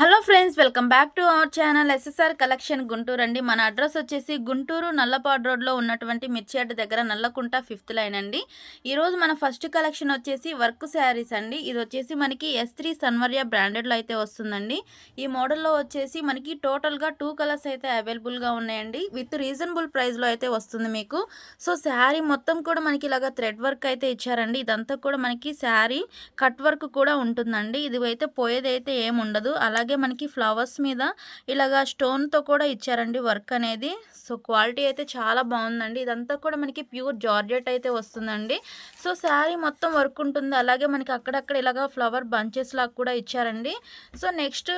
Hello friends, welcome back to our channel SSR collection Guntur అండి. మన address వచ్చేసి గుంటూరు నల్లపాడు రోడ్లో ఉన్నటువంటి మిర్చి అడ్డ దగ్గర నల్లకుంట 5th లైన్ అండి. ఈరోజు మన ఫస్ట్ కలెక్షన్ వచ్చేసి వర్క్ శారీస్ అండి. ఇది వచ్చేసి మనకి S3 సన్వర్య బ్రాండెడ్లో అయితే వస్తుందండి. ఈ మోడల్లో వచ్చేసి మనకి టోటల్గా 2 కలర్స్ అయితే అవైలబుల్గా ఉన్నాయండి. విత్ రీజనబుల్ ప్రైస్లో అయితే వస్తుంది మీకు. సో శారీ మొత్తం కూడా మనకి ఇలాగ థ్రెడ్ వర్క్ అయితే ఇచ్చారండి. ఇదంతా కూడా మనకి శారీ కట్ వర్క్ కూడా ఉంటుందండి. ఇది అయితే పోయేదైతే ఏముండదు. అలాగే మనకి ఫ్లవర్స్ మీద ఇలాగా స్టోన్తో కూడా ఇచ్చారండి వర్క్ అనేది. సో క్వాలిటీ అయితే చాలా బాగుందండి. ఇదంతా కూడా మనకి ప్యూర్ జార్జెట్ అయితే వస్తుందండి. సో శారీ మొత్తం వర్క్ ఉంటుంది. అలాగే మనకి అక్కడక్కడ ఇలాగా ఫ్లవర్ బంచెస్ లాగా కూడా ఇచ్చారండి. సో నెక్స్ట్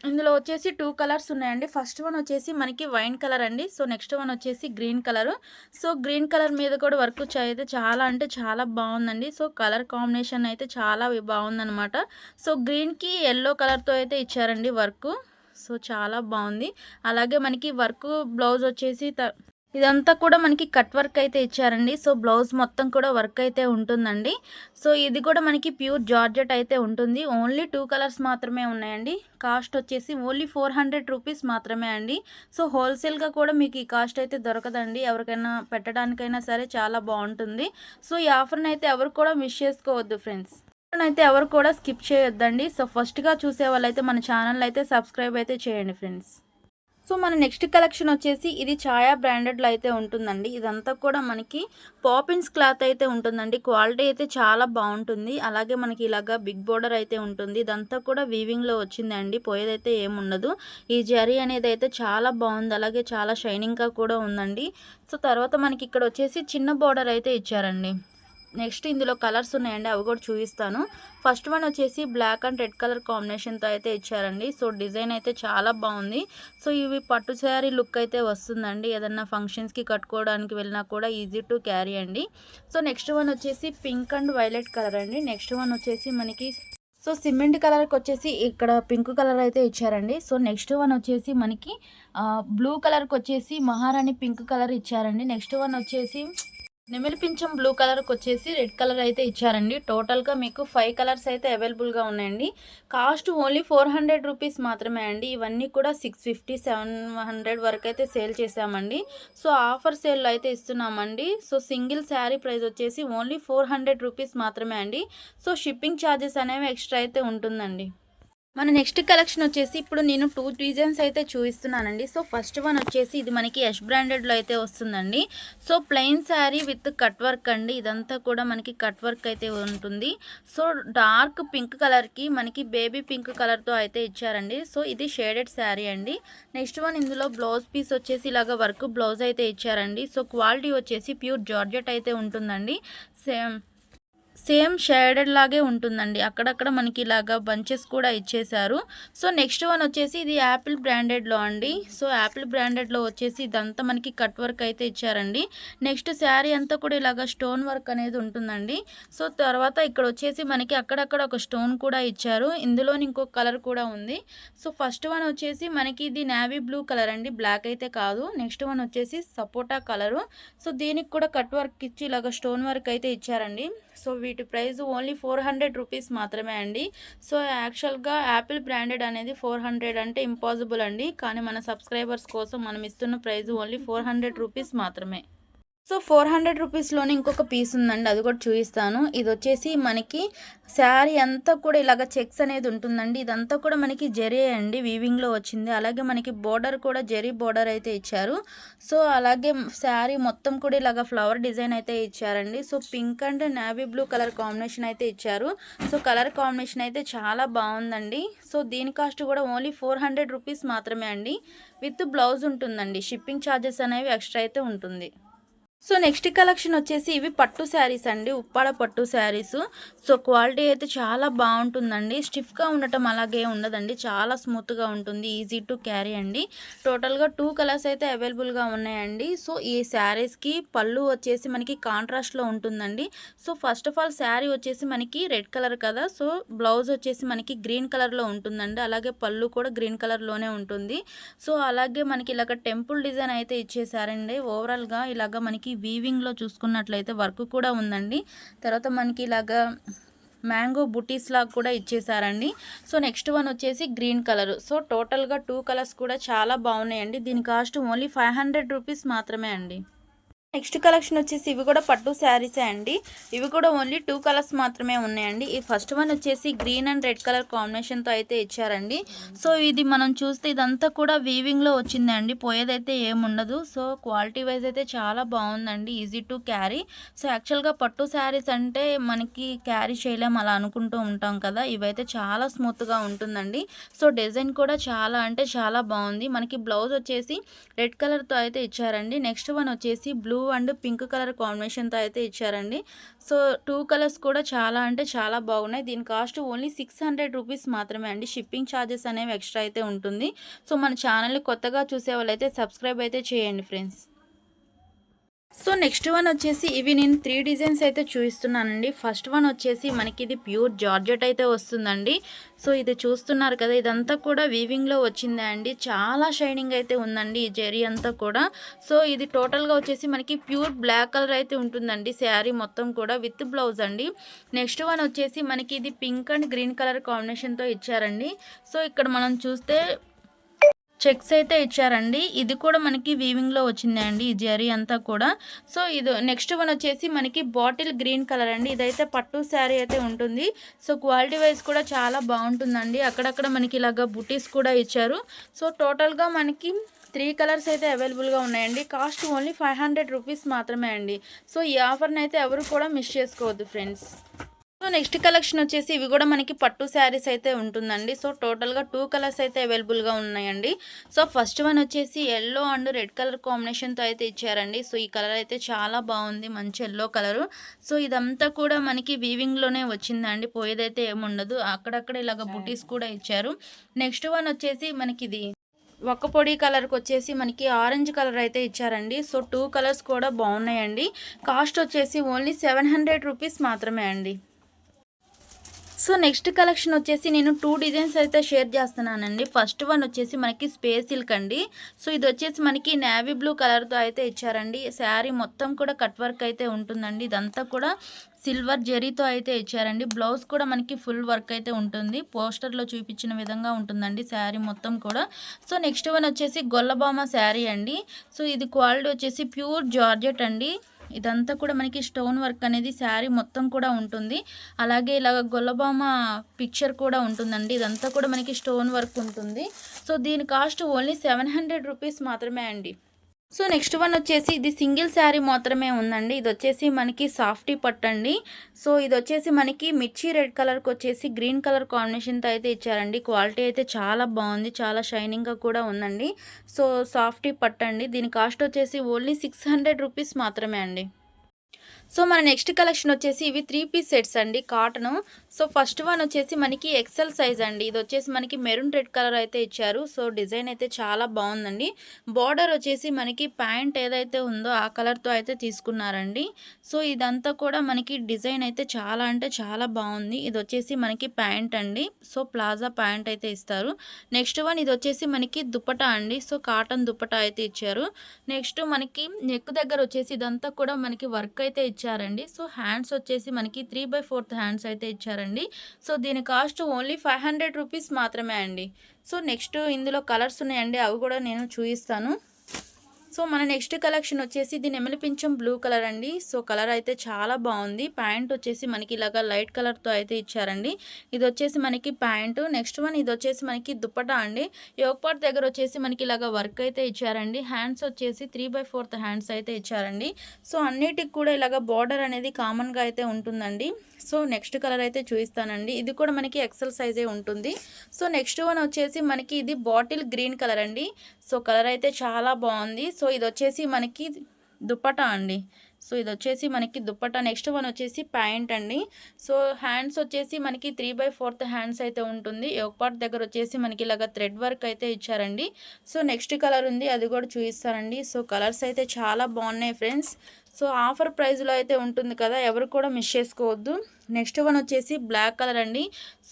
ఇందులో వచ్చేసి 2 కలర్స్ ఉన్నాయండి. ఫస్ట్ వన్ వచ్చేసి మనకి వైన్ కలర్ అండి. సో నెక్స్ట్ వన్ వచ్చేసి green colour. So green colour మీద కూడా వర్క్ అయితే చాలా అంటే చాలా బాగుందండి. సో కలర్ కాంబినేషన్ అయితే చాలా బాగుందనమాట. సో గ్రీన్కి ఎల్లో కలర్తో అయితే ఇచ్చారండి వర్క్. సో చాలా బాగుంది. అలాగే మనకి వర్క్ బ్లౌజ్ వచ్చేసి ఇదంతా కూడా మనకి కట్ వర్క్ అయితే ఇచ్చారండి. సో బ్లౌజ్ మొత్తం కూడా వర్క్ అయితే ఉంటుందండి. సో ఇది కూడా మనకి ప్యూర్ జార్జెట్ అయితే ఉంటుంది. ఓన్లీ 2 కలర్స్ మాత్రమే ఉన్నాయండి. కాస్ట్ వచ్చేసి ఓన్లీ 400 రూపీస్ మాత్రమే అండి. సో హోల్సేల్గా కూడా మీకు ఈ కాస్ట్ అయితే దొరకదండి. ఎవరికైనా పెట్టడానికైనా సరే చాలా బాగుంటుంది. సో ఈ ఆఫర్ని అయితే ఎవరు కూడా మిస్ చేసుకోవద్దు ఫ్రెండ్స్. అయితే ఎవరు కూడా స్కిప్ చేయొద్దండి. సో ఫస్ట్గా చూసే వాళ్ళైతే మన ఛానల్ అయితే సబ్స్క్రైబ్ అయితే చేయండి ఫ్రెండ్స్. సో మన నెక్స్ట్ కలెక్షన్ వచ్చేసి ఇది ఛాయా బ్రాండెడ్లో అయితే ఉంటుందండి. ఇదంతా కూడా మనకి పాపిన్స్ క్లాత్ అయితే ఉంటుందండి. క్వాలిటీ అయితే చాలా బాగుంటుంది. అలాగే మనకి ఇలాగా బిగ్ బోర్డర్ అయితే ఉంటుంది. ఇదంతా కూడా వీవింగ్లో వచ్చిందండి. పోయేదైతే ఏముండదు. ఈ జరీ అనేది అయితే చాలా బాగుంది. అలాగే చాలా షైనింగ్గా కూడా ఉందండి. సో తర్వాత మనకి ఇక్కడ వచ్చేసి చిన్న బోర్డర్ అయితే ఇచ్చారండి. నెక్స్ట్ ఇందులో కలర్స్ ఉన్నాయండి, అవి కూడా చూపిస్తాను. ఫస్ట్ వన్ వచ్చేసి బ్లాక్ అండ్ రెడ్ కలర్ కాంబినేషన్తో అయితే ఇచ్చారండి. సో డిజైన్ అయితే చాలా బాగుంది. సో ఇవి పట్టు శారీ లుక్ అయితే వస్తుందండి. ఏదన్నా ఫంక్షన్స్కి కట్టుకోవడానికి వెళ్ళినా కూడా ఈజీ టు క్యారీ అండి. సో నెక్స్ట్ వన్ వచ్చేసి పింక్ అండ్ వైలెట్ కలర్ అండి. నెక్స్ట్ వన్ వచ్చేసి మనకి సో సిమెంట్ కలర్కి వచ్చేసి ఇక్కడ పింక్ కలర్ అయితే ఇచ్చారండి. సో నెక్స్ట్ వన్ వచ్చేసి మనకి బ్లూ కలర్కి వచ్చేసి మహారాణి పింక్ కలర్ ఇచ్చారండి. నెక్స్ట్ వన్ వచ్చేసి నెమిలి పింఛం బ్లూ కలర్కి వచ్చేసి రెడ్ కలర్ అయితే ఇచ్చారండి. టోటల్గా మీకు 5 కలర్స్ అయితే అవైలబుల్గా ఉన్నాయండి. కాస్ట్ ఓన్లీ 400 రూపీస్ మాత్రమే అండి. ఇవన్నీ కూడా 650 700 వరకు అయితే సేల్ చేసామండి. సో ఆఫర్ సేల్లో అయితే ఇస్తున్నామండి. సో సింగిల్ శారీ ప్రైస్ వచ్చేసి ఓన్లీ 400 రూపీస్ మాత్రమే అండి. సో షిప్పింగ్ ఛార్జెస్ అనేవి ఎక్స్ట్రా అయితే ఉంటుందండి. మన నెక్స్ట్ కలెక్షన్ వచ్చేసి ఇప్పుడు నేను 2 డిజైన్స్ అయితే చూపిస్తున్నానండి. సో ఫస్ట్ వన్ వచ్చేసి ఇది మనకి యష్ బ్రాండెడ్లో అయితే వస్తుందండి. So plain sari with cut work అండి. ఇదంతా కూడా మనకి కట్ వర్క్ అయితే ఉంటుంది. సో డార్క్ పింక్ కలర్కి మనకి బేబీ పింక్ కలర్తో అయితే ఇచ్చారండి. సో ఇది షేడెడ్ శారీ అండి. నెక్స్ట్ వన్ ఇందులో బ్లౌజ్ పీస్ వచ్చేసి ఇలాగ వర్క్ బ్లౌజ్ అయితే ఇచ్చారండి. సో క్వాలిటీ వచ్చేసి ప్యూర్ జార్జెట్ అయితే ఉంటుందండి. సేమ్ షేడెడ్ లాగే ఉంటుందండి. అక్కడక్కడ మనకి ఇలాగా బంచెస్ కూడా ఇచ్చేశారు. సో నెక్స్ట్ వన్ వచ్చేసి ఇది యాపిల్ బ్రాండెడ్లో అండి. సో యాపిల్ బ్రాండెడ్లో వచ్చేసి ఇదంతా మనకి కట్ వర్క్ అయితే ఇచ్చారండి. నెక్స్ట్ శారీ అంతా కూడా ఇలాగా స్టోన్ వర్క్ అనేది ఉంటుందండి. సో తర్వాత ఇక్కడ వచ్చేసి మనకి అక్కడక్కడ ఒక స్టోన్ కూడా ఇచ్చారు. ఇందులోని ఇంకొక కలర్ కూడా ఉంది. సో ఫస్ట్ వన్ వచ్చేసి మనకి ఇది నేవీ బ్లూ కలర్ అండి, బ్లాక్ అయితే కాదు. నెక్స్ట్ వన్ వచ్చేసి సపోటా కలరు. సో దీనికి కూడా కట్ వర్క్ ఇచ్చి ఇలాగ స్టోన్ వర్క్ అయితే ఇచ్చారండి. సో వీటి ప్రైస్ ఓన్లీ 400 రూపీస్ మాత్రమే అండి. సో యాక్చువల్గా యాపిల్ బ్రాండెడ్ అనేది 400 అంటే ఇంపాసిబుల్ అండి. కానీ మన సబ్స్క్రైబర్స్ కోసం మనం ఇస్తున్న ప్రైస్ ఓన్లీ 400 రూపీస్ మాత్రమే. సో 400 రూపీస్లోనే ఇంకొక పీస్ ఉందండి, అది కూడా చూపిస్తాను. ఇది వచ్చేసి మనకి శారీ అంతా కూడా ఇలాగ చెక్స్ అనేది ఉంటుందండి. ఇదంతా కూడా మనకి జరీ అండి, వీవింగ్లో వచ్చింది. అలాగే మనకి బోర్డర్ కూడా జరీ బోర్డర్ అయితే ఇచ్చారు. సో అలాగే శారీ మొత్తం కూడా ఇలాగ ఫ్లవర్ డిజైన్ అయితే ఇచ్చారండి. So pink and navy blue colour combination అయితే ఇచ్చారు. సో కలర్ కాంబినేషన్ అయితే చాలా బాగుందండి. సో దీని కాస్ట్ కూడా ఓన్లీ 400 రూపీస్ మాత్రమే అండి. విత్ బ్లౌజ్ ఉంటుందండి. షిప్పింగ్ ఛార్జెస్ అనేవి ఎక్స్ట్రా అయితే ఉంటుంది. సో నెక్స్ట్ కలెక్షన్ వచ్చేసి ఇవి పట్టు శారీస్ అండి, ఉప్పాడ పట్టు శారీస్. సో క్వాలిటీ అయితే చాలా బాగుంటుందండి. స్టిఫ్గా ఉండటం అలాగే ఉండదండి, చాలా స్మూత్గా ఉంటుంది. ఈజీ టు క్యారీ అండి. టోటల్గా 2 కలర్స్ అయితే అవైలబుల్గా ఉన్నాయండి. సో ఈ శారీస్కి పళ్ళు వచ్చేసి మనకి కాంట్రాస్ట్లో ఉంటుందండి. So first of all sari వచ్చేసి మనకి రెడ్ కలర్ కదా, సో బ్లౌజ్ వచ్చేసి మనకి గ్రీన్ కలర్లో ఉంటుందండి. అలాగే పళ్ళు కూడా గ్రీన్ కలర్లోనే ఉంటుంది. సో అలాగే మనకి ఇలాగ టెంపుల్ డిజైన్ అయితే ఇచ్చేసారండి. ఓవరాల్గా ఇలాగ మనకి వీవింగ్లో చూసుకున్నట్లయితే వర్క్ కూడా ఉందండి. తర్వాత మనకి ఇలాగా మ్యాంగో బుటీస్ లాగా కూడా ఇచ్చేసారండి. సో నెక్స్ట్ వన్ వచ్చేసి గ్రీన్ కలర్. సో టోటల్గా 2 కలర్స్ కూడా చాలా బాగున్నాయండి. దీని కాస్ట్ ఓన్లీ 500 రూపీస్ మాత్రమే అండి. నెక్స్ట్ కలెక్షన్ వచ్చేసి ఇవి కూడా పట్టు శారీసే అండి. ఇవి కూడా ఓన్లీ 2 కలర్స్ మాత్రమే ఉన్నాయండి. ఈ ఫస్ట్ వన్ వచ్చేసి గ్రీన్ అండ్ రెడ్ కలర్ కాంబినేషన్తో అయితే ఇచ్చారండి. సో ఇది మనం చూస్తే ఇదంతా కూడా వీవింగ్లో వచ్చిందండి, పోయేదైతే ఏముండదు. సో క్వాలిటీ వైజ్ అయితే చాలా బాగుందండి, ఈజీ టు క్యారీ. సో యాక్చువల్గా పట్టు శారీస్ అంటే మనకి క్యారీ చేయలేం అలా అనుకుంటూ ఉంటాం కదా, ఇవైతే చాలా స్మూత్గా ఉంటుందండి. సో డిజైన్ కూడా చాలా అంటే చాలా బాగుంది. మనకి బ్లౌజ్ వచ్చేసి రెడ్ కలర్తో అయితే ఇచ్చారండి. నెక్స్ట్ వన్ వచ్చేసి బ్లూ అండ్ పింక్ కలర్ కాంబినేషన్తో అయితే ఇచ్చారండి. సో 2 కలర్స్ కూడా చాలా అంటే చాలా బాగున్నాయి. దీని కాస్ట్ ఓన్లీ 600 రూపీస్ మాత్రమే అండి. షిప్పింగ్ ఛార్జెస్ అనేవి ఎక్స్ట్రా అయితే ఉంటుంది. సో మన ఛానల్ని కొత్తగా చూసే వాళ్ళైతే సబ్స్క్రైబ్ అయితే చేయండి ఫ్రెండ్స్. సో నెక్స్ట్ వన్ వచ్చేసి ఇవి నేను 3 డిజైన్స్ అయితే చూపిస్తున్నానండి. ఫస్ట్ వన్ వచ్చేసి మనకి ఇది ప్యూర్ జార్జెట్ అయితే వస్తుందండి. సో ఇది చూస్తున్నారు కదా, ఇదంతా కూడా వీవింగ్లో వచ్చిందే అండి. చాలా షైనింగ్ అయితే ఉందండి ఈ జెరీ అంతా కూడా. సో ఇది టోటల్గా వచ్చేసి మనకి ప్యూర్ బ్లాక్ కలర్ అయితే ఉంటుందండి శారీ మొత్తం కూడా విత్ బ్లౌజ్ అండి. నెక్స్ట్ వన్ వచ్చేసి మనకి ఇది పింక్ అండ్ గ్రీన్ కలర్ కాంబినేషన్తో ఇచ్చారండి. సో ఇక్కడ మనం చూస్తే చెక్స్ అయితే ఇచ్చారండి. ఇది కూడా మనకి వీవింగ్లో వచ్చింది అండి ఈ జరీ అంతా కూడా. సో ఇది నెక్స్ట్ వన్ వచ్చేసి మనకి బాటిల్ గ్రీన్ కలర్ అండి. ఇదైతే పట్టు శారీ అయితే ఉంటుంది. సో క్వాలిటీ వైజ్ కూడా చాలా బాగుంటుందండి. అక్కడక్కడ మనకి ఇలాగ బుటీస్ కూడా ఇచ్చారు. సో టోటల్గా మనకి 3 కలర్స్ అయితే అవైలబుల్గా ఉన్నాయండి. కాస్ట్ ఓన్లీ 500 రూపీస్ మాత్రమే అండి. సో ఈ ఆఫర్ని అయితే ఎవరు కూడా మిస్ చేసుకోవద్దు ఫ్రెండ్స్. సో నెక్స్ట్ కలెక్షన్ వచ్చేసి ఇవి కూడా మనకి పట్టు శారీస్ అయితే ఉంటుందండి. సో టోటల్గా 2 కలర్స్ అయితే అవైలబుల్గా ఉన్నాయండి. సో ఫస్ట్ వన్ వచ్చేసి ఎల్లో అండ్ రెడ్ కలర్ కాంబినేషన్తో అయితే ఇచ్చారండి. సో ఈ కలర్ అయితే చాలా బాగుంది, మంచి ఎల్లో కలరు. సో ఇదంతా కూడా మనకి వీవింగ్లోనే వచ్చిందండి, పోయేదైతే ఏముండదు. అక్కడక్కడ ఇలాగ బుటీస్ కూడా ఇచ్చారు. నెక్స్ట్ వన్ వచ్చేసి మనకి ఇది ఒక్క పొడి కలర్కి వచ్చేసి మనకి ఆరెంజ్ కలర్ అయితే ఇచ్చారండి. సో 2 కలర్స్ కూడా బాగున్నాయండి. కాస్ట్ వచ్చేసి ఓన్లీ 700 రూపీస్ మాత్రమే అండి. సో నెక్స్ట్ కలెక్షన్ వచ్చేసి నేను 2 డిజైన్స్ అయితే షేర్ చేస్తున్నానండి. ఫస్ట్ వన్ వచ్చేసి మనకి స్పేస్ సిల్క్ అండి. సో ఇది వచ్చేసి మనకి నేవీ బ్లూ కలర్తో అయితే ఇచ్చారండి. శారీ మొత్తం కూడా కట్ వర్క్ అయితే ఉంటుందండి. ఇదంతా కూడా సిల్వర్ జెరీతో అయితే ఇచ్చారండి. బ్లౌజ్ కూడా మనకి ఫుల్ వర్క్ అయితే ఉంటుంది. పోస్టర్లో చూపించిన విధంగా ఉంటుందండి శారీ మొత్తం కూడా. సో నెక్స్ట్ వన్ వచ్చేసి గొల్లబామ శారీ అండి. సో ఇది క్వాలిటీ వచ్చేసి ప్యూర్ జార్జెట్ అండి. ఇదంతా కూడా మనకి స్టోన్ వర్క్ అనేది శారీ మొత్తం కూడా ఉంటుంది. అలాగే ఇలాగ గొల్లబామ పిక్చర్ కూడా ఉంటుందండి. ఇదంతా కూడా మనకి స్టోన్ వర్క్ ఉంటుంది. సో దీని కాస్ట్ ఓన్లీ 700 రూపీస్ మాత్రమే అండి. సో నెక్స్ట్ వన్ వచ్చేసి ఇది సింగిల్ శారీ మాత్రమే ఉందండి. ఇది వచ్చేసి మనకి సాఫ్టీ పట్టండి. సో ఇది వచ్చేసి మనకి మిర్చి రెడ్ కలర్కి వచ్చేసి గ్రీన్ కలర్ కాంబినేషన్తో అయితే ఇచ్చారండి. క్వాలిటీ అయితే చాలా బాగుంది, చాలా షైనింగ్గా కూడా ఉందండి. సో సాఫ్టీ పట్టండి. దీని కాస్ట్ వచ్చేసి ఓన్లీ 600 రూపీస్ మాత్రమే అండి. సో మన నెక్స్ట్ కలెక్షన్ వచ్చేసి ఇవి 3 పీస్ సెట్స్ అండి, కాటను. సో ఫస్ట్ వన్ వచ్చేసి మనకి ఎక్సెల్ సైజ్ అండి. ఇది వచ్చేసి మనకి మెరూన్ రెడ్ కలర్ అయితే ఇచ్చారు. సో డిజైన్ అయితే చాలా బాగుందండి. బార్డర్ వచ్చేసి మనకి ప్యాంట్ ఏదైతే ఉందో ఆ కలర్తో అయితే తీసుకున్నారండి. సో ఇదంతా కూడా మనకి డిజైన్ అయితే చాలా అంటే చాలా బాగుంది. ఇది వచ్చేసి మనకి ప్యాంట్ అండి. సో ప్లాజా ప్యాంట్ అయితే ఇస్తారు. నెక్స్ట్ వన్ ఇది వచ్చేసి మనకి దుపటా అండి. సో కాటన్ దుపటా అయితే ఇచ్చారు. నెక్స్ట్ మనకి నెక్ దగ్గర వచ్చేసి ఇదంతా కూడా మనకి వర్క్ అయితే ఇచ్చారండి. సో హ్యాండ్స్ వచ్చేసి మనకి 3/4 హ్యాండ్స్ అయితే ఇచ్చారండి. సో దీని కాస్ట్ ఓన్లీ 500 రూపీస్ మాత్రమే అండి. సో నెక్స్ట్ ఇందులో కలర్స్ ఉన్నాయండి, అవి కూడా నేను చూపిస్తాను. సో మన నెక్స్ట్ కలెక్షన్ వచ్చేసి ఇది నెమలి పింఛం బ్లూ కలర్ అండి. సో కలర్ అయితే చాలా బాగుంది. ప్యాంట్ వచ్చేసి మనకి ఇలాగా లైట్ కలర్తో అయితే ఇచ్చారండి. ఇది వచ్చేసి మనకి ప్యాంటు. నెక్స్ట్ వన్ ఇది వచ్చేసి మనకి దుపట్టా అండి. యోక్ పార్ట్ దగ్గర వచ్చేసి మనకి ఇలాగా వర్క్ అయితే ఇచ్చారండి. హ్యాండ్స్ వచ్చేసి 3/4 హ్యాండ్స్ అయితే ఇచ్చారండి. సో అన్నిటికి కూడా ఇలాగ బార్డర్ అనేది కామన్గా అయితే ఉంటుందండి. సో నెక్స్ట్ కలర్ అయితే చూపిస్తానండి. ఇది కూడా మనకి ఎక్సెల్ సైజే ఉంటుంది. సో నెక్స్ట్ వన్ వచ్చేసి మనకి ఇది బాటిల్ గ్రీన్ కలర్ అండి. సో కలర్ అయితే చాలా బాగుంది. సో ఇది వచ్చేసి మనకి దుపట్టా అండి. సో ఇది వచ్చేసి మనకి దుపట్టా. నెక్స్ట్ వన్ వచ్చేసి ప్యాంట్ అండి. సో హ్యాండ్స్ వచ్చేసి మనకి 3/4 హ్యాండ్స్ అయితే ఉంటుంది. యోక్ పార్ట్ దగ్గర వచ్చేసి మనకి ఇలాగ థ్రెడ్ వర్క్ అయితే ఇచ్చారండి. సో నెక్స్ట్ కలర్ ఉంది, అది కూడా చూపిస్తానండి. సో కలర్స్ అయితే చాలా బాగున్నాయి ఫ్రెండ్స్. సో ఆఫర్ ప్రైస్లో అయితే ఉంటుంది కదా, ఎవరు కూడా మిస్ చేసుకోవద్దు. నెక్స్ట్ వన్ వచ్చేసి బ్లాక్ కలర్ అండి.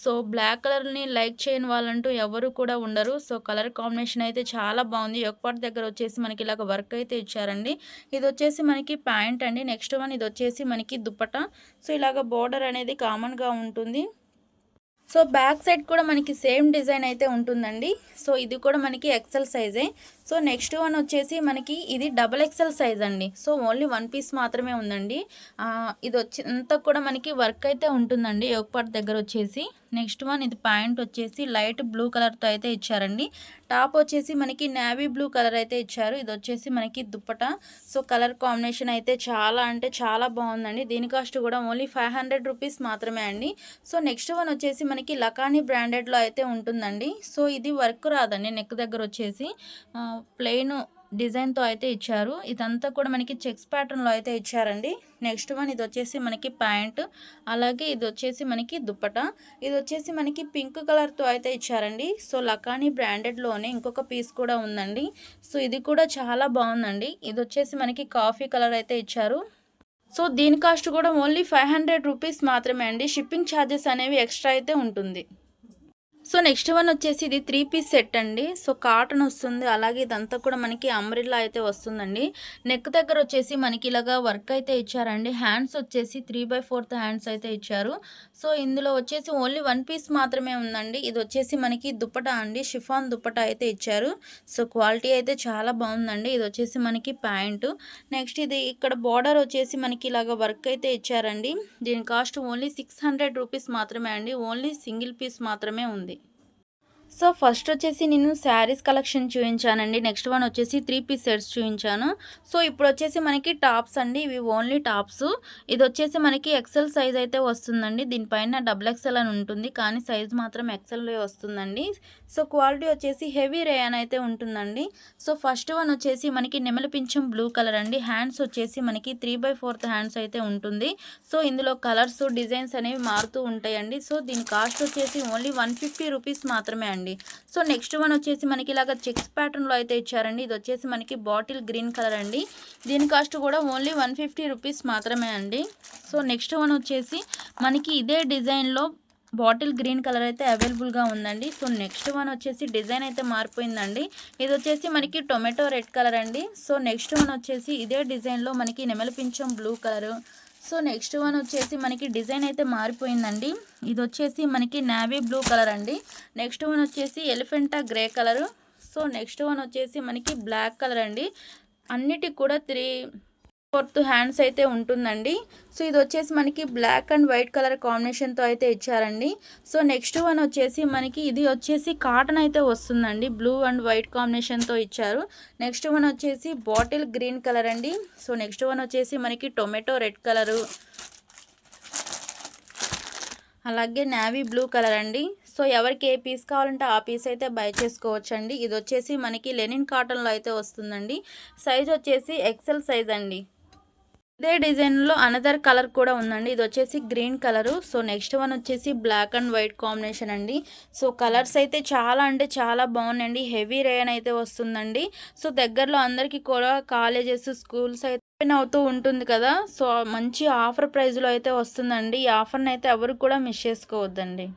సో బ్లాక్ కలర్ని లైక్ చేయని వాళ్ళంటూ ఎవరు కూడా ఉండరు. సో కలర్ కాంబినేషన్ అయితే చాలా బాగుంది. యొక్కపాటి దగ్గర వచ్చేసి మనకి ఇలాగ వర్క్ అయితే ఇచ్చారండి. ఇది వచ్చేసి మనకి ప్యాంట్ అండి. నెక్స్ట్ వన్ ఇది వచ్చేసి మనకి దుప్పట. సో ఇలాగ బోర్డర్ అనేది కామన్గా ఉంటుంది. సో బ్యాక్ సైడ్ కూడా మనకి సేమ్ డిజైన్ అయితే ఉంటుందండి. సో ఇది కూడా మనకి ఎక్సెల్ సైజే. సో నెక్స్ట్ వన్ వచ్చేసి మనకి ఇది డబల్ ఎక్సెల్ సైజ్ అండి. సో ఓన్లీ వన్ పీస్ మాత్రమే ఉందండి. ఇది వచ్చి అంతా కూడా మనకి వర్క్ అయితే ఉంటుందండి యోగపాట్ దగ్గర వచ్చేసి. నెక్స్ట్ వన్ ఇది ప్యాంట్ వచ్చేసి లైట్ బ్లూ కలర్తో అయితే ఇచ్చారండి. టాప్ వచ్చేసి మనకి నేవీ బ్లూ కలర్ అయితే ఇచ్చారు. ఇది వచ్చేసి మనకి దుప్పట. సో కలర్ కాంబినేషన్ అయితే చాలా అంటే చాలా బాగుందండి. దీని కాస్ట్ కూడా ఓన్లీ 500 రూపీస్ మాత్రమే అండి. సో నెక్స్ట్ వన్ వచ్చేసి మనకి లకానీ బ్రాండెడ్లో అయితే ఉంటుందండి. సో ఇది వర్క్ రాదండి. నెక్ దగ్గర వచ్చేసి ప్లెయిన్ డిజైన్తో అయితే ఇచ్చారు. ఇదంతా కూడా మనకి చెక్స్ ప్యాటర్న్లో అయితే ఇచ్చారండి. నెక్స్ట్ వన్ ఇది వచ్చేసి మనకి ప్యాంట్, అలాగే ఇది వచ్చేసి మనకి దుప్పట. ఇది వచ్చేసి మనకి పింక్ కలర్తో అయితే ఇచ్చారండి. సో లకానీ బ్రాండెడ్లోనే ఇంకొక పీస్ కూడా ఉందండి. సో ఇది కూడా చాలా బాగుందండి. ఇది వచ్చేసి మనకి కాఫీ కలర్ అయితే ఇచ్చారు. సో దీని కాస్ట్ కూడా ఓన్లీ 500 రూపీస్ మాత్రమే అండి. షిప్పింగ్ ఛార్జెస్ అనేవి ఎక్స్ట్రా అయితే ఉంటుంది. సో నెక్స్ట్ వన్ వచ్చేసి ఇది 3 పీస్ సెట్ అండి. సో కాటన్ వస్తుంది, అలాగే ఇదంతా కూడా మనకి అంబ్రెల్లా అయితే వస్తుందండి. నెక్ దగ్గర వచ్చేసి మనకి ఇలాగా వర్క్ అయితే ఇచ్చారండి. హ్యాండ్స్ వచ్చేసి 3/4 హ్యాండ్స్ అయితే ఇచ్చారు. సో ఇందులో వచ్చేసి ఓన్లీ వన్ పీస్ మాత్రమే ఉందండి. ఇది వచ్చేసి మనకి దుప్పట అండి, షిఫాన్ దుప్పట అయితే ఇచ్చారు. సో క్వాలిటీ అయితే చాలా బాగుందండి. ఇది వచ్చేసి మనకి ప్యాంటు. నెక్స్ట్ ఇది ఇక్కడ బార్డర్ వచ్చేసి మనకి ఇలాగ వర్క్ అయితే ఇచ్చారండి. దీని కాస్ట్ ఓన్లీ 600 రూపీస్ మాత్రమే అండి. ఓన్లీ సింగిల్ పీస్ మాత్రమే ఉంది. సో ఫస్ట్ వచ్చేసి నేను శారీస్ కలెక్షన్ చూపించానండి. నెక్స్ట్ వన్ వచ్చేసి 3 పీస్ సెట్స్ చూపించాను. సో ఇప్పుడు వచ్చేసి మనకి టాప్స్ అండి. ఇవి ఓన్లీ టాప్స్. ఇది వచ్చేసి మనకి ఎక్సెల్ సైజ్ అయితే వస్తుందండి. దీనిపైన డబుల్ ఎక్సెల్ అని ఉంటుంది, కానీ సైజ్ మాత్రం ఎక్సెల్ వస్తుందండి. సో క్వాలిటీ వచ్చేసి హెవీ రేయన్ అయితే ఉంటుందండి. సో ఫస్ట్ వన్ వచ్చేసి మనకి నెమలి పింఛం బ్లూ కలర్ అండి. హ్యాండ్స్ వచ్చేసి మనకి 3/4 హ్యాండ్స్ అయితే ఉంటుంది. సో ఇందులో కలర్స్ డిజైన్స్ అనేవి మారుతూ ఉంటాయండి. సో దీని కాస్ట్ వచ్చేసి ఓన్లీ 150 రూపీస్ మాత్రమే అండి. సో నెక్స్ట్ వన్ వచ్చేసి మనకి ఇలాగ చెక్స్ ప్యాటర్న్లో అయితే ఇచ్చారండి. ఇది వచ్చేసి మనకి బాటిల్ గ్రీన్ కలర్ అండి. దీని కాస్ట్ కూడా ఓన్లీ 150 రూపీస్ మాత్రమే అండి. సో నెక్స్ట్ వన్ వచ్చేసి మనకి ఇదే డిజైన్లో బాటిల్ గ్రీన్ కలర్ అయితే అవైలబుల్గా ఉందండి. సో నెక్స్ట్ వన్ వచ్చేసి డిజైన్ అయితే మారిపోయిందండి. ఇది వచ్చేసి మనకి టొమాటో రెడ్ కలర్ అండి. సో నెక్స్ట్ వన్ వచ్చేసి ఇదే డిజైన్లో మనకి నెమలి పింఛం blue colour. So next one వచ్చేసి మనకి డిజైన్ అయితే మారిపోయిందండి. ఇది వచ్చేసి మనకి నేవీ బ్లూ కలర్ అండి. నెక్స్ట్ వన్ వచ్చేసి ఎలిఫెంటా grey colour. So next one వచ్చేసి మనకి బ్లాక్ కలర్ అండి. అన్నిటికి కూడా 3/4 హ్యాండ్స్ అయితే ఉంటుందండి. సో ఇది వచ్చేసి మనకి బ్లాక్ అండ్ వైట్ కలర్ కాంబినేషన్తో అయితే ఇచ్చారండి. సో నెక్స్ట్ వన్ వచ్చేసి మనకి ఇది వచ్చేసి కాటన్ అయితే వస్తుందండి. బ్లూ అండ్ వైట్ కాంబినేషన్తో ఇచ్చారు. నెక్స్ట్ వన్ వచ్చేసి బాటిల్ గ్రీన్ కలర్ అండి. సో నెక్స్ట్ వన్ వచ్చేసి మనకి టొమాటో రెడ్ కలరు, అలాగే నేవీ బ్లూ కలర్ అండి. సో ఎవరికి ఏ పీస్ కావాలంటే ఆ పీస్ అయితే బై చేసుకోవచ్చండి. ఇది వచ్చేసి మనకి లెనిన్ కాటన్లో అయితే వస్తుందండి. సైజ్ వచ్చేసి ఎక్సెల్ సైజ్ అండి. ఇదే డిజైన్లో అనదర్ కలర్ కూడా ఉందండి. ఇది వచ్చేసి green colour. So next one వచ్చేసి బ్లాక్ అండ్ వైట్ కాంబినేషన్ అండి. సో కలర్స్ అయితే చాలా అంటే చాలా బాగున్నాయండి. హెవీ రేయన్ అయితే వస్తుందండి. సో దగ్గరలో అందరికీ కూడా కాలేజెస్, స్కూల్స్ అయితే ఓపెన్ అవుతూ ఉంటుంది కదా. సో మంచి ఆఫర్ ప్రైస్లో అయితే వస్తుందండి. ఈ ఆఫర్ని అయితే ఎవరు కూడా మిస్ చేసుకోవద్దండి.